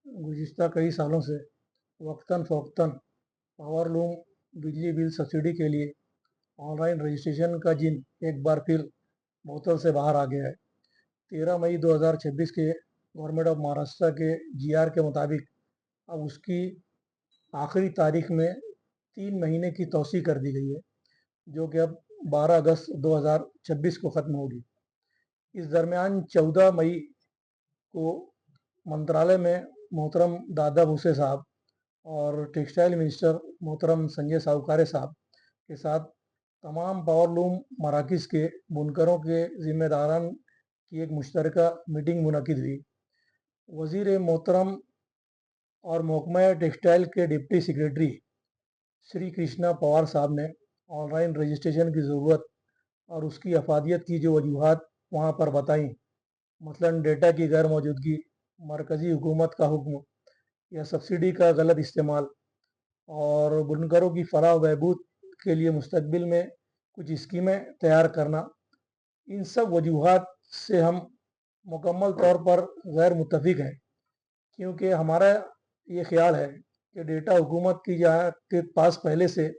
गुज़िश्ता कई सालों से वक्तन फ़ौक्तन पावर लूम बिजली बिल सब्सिडी के लिए ऑनलाइन रजिस्ट्रेशन का जिन एक बार फिर बोतल से बाहर आ गया है। 13 मई 2026 के गवर्नमेंट ऑफ महाराष्ट्र के जीआर के मुताबिक अब उसकी आखिरी तारीख में 3 महीने की तौसी कर दी गई है, जो कि अब 12 अगस्त 2026 को ख़त्म होगी। इस दरमियान 14 मई को मंत्रालय में मोहतरम दादा भूसे साहब और टेक्सटाइल मिनिस्टर मोहतरम संजय साहूकारे साहब के साथ तमाम पावर लूम मराकज़ के बुनकरों के ज़िम्मेदारान की एक मुश्तरका मीटिंग मुनक़िद हुई। वज़ीर मोहतरम और महकमा टेक्सटाइल के डिप्टी सेक्रेटरी श्री कृष्णा पवार साहब ने ऑनलाइन रजिस्ट्रेशन की ज़रूरत और उसकी अफादियत की जो वजूहात वहाँ पर बताई, मसलन डेटा की गैर मौजूदगी, मरकज़ी हुकूमत का हुक्म या सब्सिडी का गलत इस्तेमाल और बुनकरों की फलाह व बहबूद के लिए मुस्तकबिल में कुछ स्कीमें तैयार करना, इन सब वजूहात से हम मुकम्मल तौर पर गैर मुत्तफ़िक हैं, क्योंकि हमारा ये ख्याल है कि डेटा हुकूमत की जहाँ के पास पहले से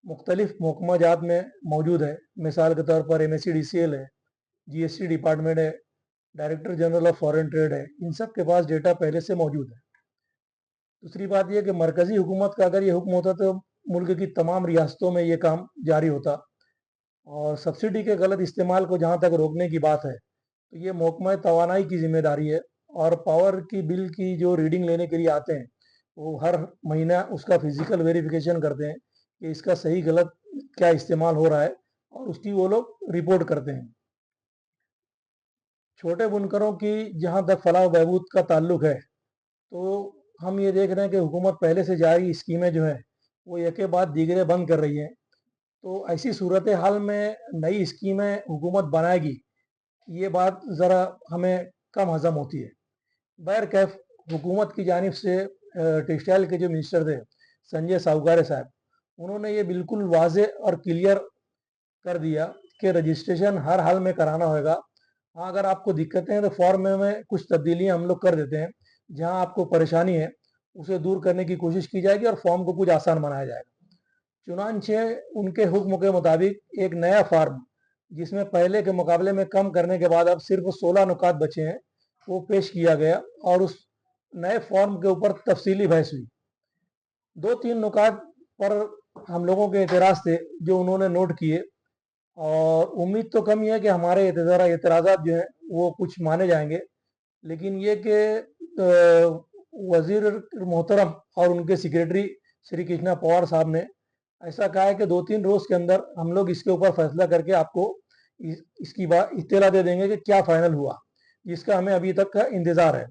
मुख्तलिफ महकमा जात में मौजूद है। मिसाल के तौर पर MSCDCL है, GST डिपार्टमेंट है, director general of foreign trade है, इन सब के पास डेटा पहले से मौजूद है। दूसरी बात यह कि मरकज़ी हुकूमत का अगर ये हुक्म होता तो मुल्क की तमाम रियासतों में ये काम जारी होता। और सब्सिडी के गलत इस्तेमाल को जहाँ तक रोकने की बात है तो ये महकमा तवानाई की जिम्मेदारी है, और पावर की बिल की जो रीडिंग लेने के लिए आते हैं वो हर महीना उसका फिजिकल वेरिफिकेशन करते हैं कि इसका सही गलत क्या इस्तेमाल हो रहा है, और उसकी वो लोग रिपोर्ट करते हैं। छोटे बुनकरों की जहाँ तक फलाह बहबूद का ताल्लुक है तो हम ये देख रहे हैं कि हुकूमत पहले से जारी स्कीमें जो है वो एक के बाद दीगरे बंद कर रही है। तो ऐसी सूरत हाल में नई स्कीमें हुकूमत बनाएगी, ये बात ज़रा हमें कम हज़म होती है। बहरकैफ हुकूमत की जानिब से टेक्सटाइल के जो मिनिस्टर थे संजय साहूकारे साहब, उन्होंने ये बिल्कुल वाज़े और क्लियर कर दिया कि रजिस्ट्रेशन हर हाल में कराना होगा। हाँ, अगर आपको दिक्कतें हैं तो फॉर्म में कुछ तब्दीलियाँ हम लोग कर देते हैं, जहाँ आपको परेशानी है उसे दूर करने की कोशिश की जाएगी और फॉर्म को कुछ आसान बनाया जाएगा। चुनांचे उनके हुक्म के मुताबिक एक नया फार्म, जिसमें पहले के मुकाबले में कम करने के बाद अब सिर्फ 16 नुकात बचे हैं, वो पेश किया गया और उस नए फॉर्म के ऊपर तफसीली बहस हुई। 2-3 नुकात पर हम लोगों के एतराज़ थे जो उन्होंने नोट किए, और उम्मीद तो कम ही है कि हमारे एतराज़ात जो हैं वो कुछ माने जाएंगे। लेकिन ये कि वज़ीर मोहतरम और उनके सेक्रेटरी श्री कृष्णा पवार साहब ने ऐसा कहा है कि 2-3 रोज़ के अंदर हम लोग इसके ऊपर फैसला करके आपको इसकी बात इत्तला दे देंगे कि क्या फाइनल हुआ, जिसका हमें अभी तक का इंतज़ार है।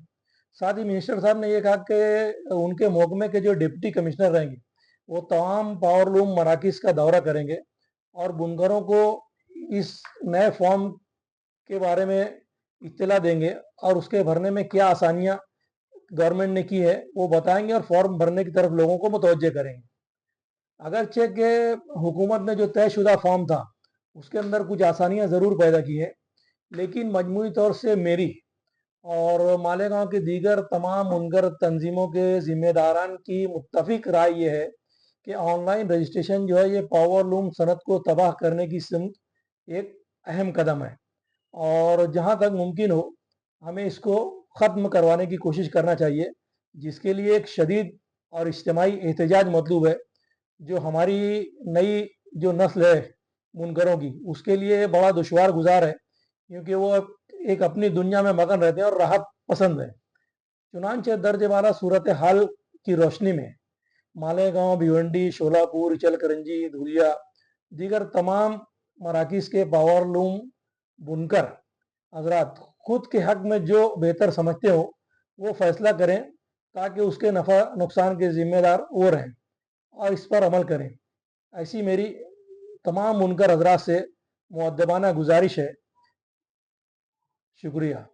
साथ ही मिनिस्टर साहब ने यह कहा कि उनके महकमे के जो डिप्टी कमिश्नर रहेंगे वो तमाम पावर लूम मराकज़ का दौरा करेंगे और बुनकरों को इस नए फॉर्म के बारे में इत्तला देंगे और उसके भरने में क्या आसानियाँ गवर्नमेंट ने की है वो बताएंगे और फॉर्म भरने की तरफ लोगों को मुतवज्जे करेंगे। अगरचे के हुकूमत ने जो तयशुदा फॉर्म था उसके अंदर कुछ आसानियाँ ज़रूर पैदा की है, लेकिन मजमूई तौर से मेरी और मालेगांव के दीगर तमाम मुनकर तंजीमों के ज़िम्मेदारान की मुत्तफ़िक राय ये है कि ऑनलाइन रजिस्ट्रेशन जो है ये पावर लूम सनत को तबाह करने की सिमत एक अहम कदम है, और जहाँ तक मुमकिन हो हमें इसको ख़त्म करवाने की कोशिश करना चाहिए, जिसके लिए एक शदीद और इज्तिमाई एहतजाज मतलूब है, जो हमारी नई जो नस्ल है मुनकरों की उसके लिए बड़ा दुश्वार गुजार है, क्योंकि वो एक अपनी दुनिया में मगन रहते हैं और राहत पसंद है। चुनांचे दर्ज वाला सूरत हाल की रोशनी में मालेगांव, भिवंडी, शोलापुर, इचलकरंजी, धुलिया, दीगर तमाम मराकज़ के पावर लूम बुनकर हजरात खुद के हक में जो बेहतर समझते हो वो फैसला करें, ताकि उसके नफ़ा नुकसान के ज़िम्मेदार वो रहें और इस पर अमल करें। ऐसी मेरी तमाम बुनकर हजरात से मुअद्दबाना गुजारिश है। शुक्रिया।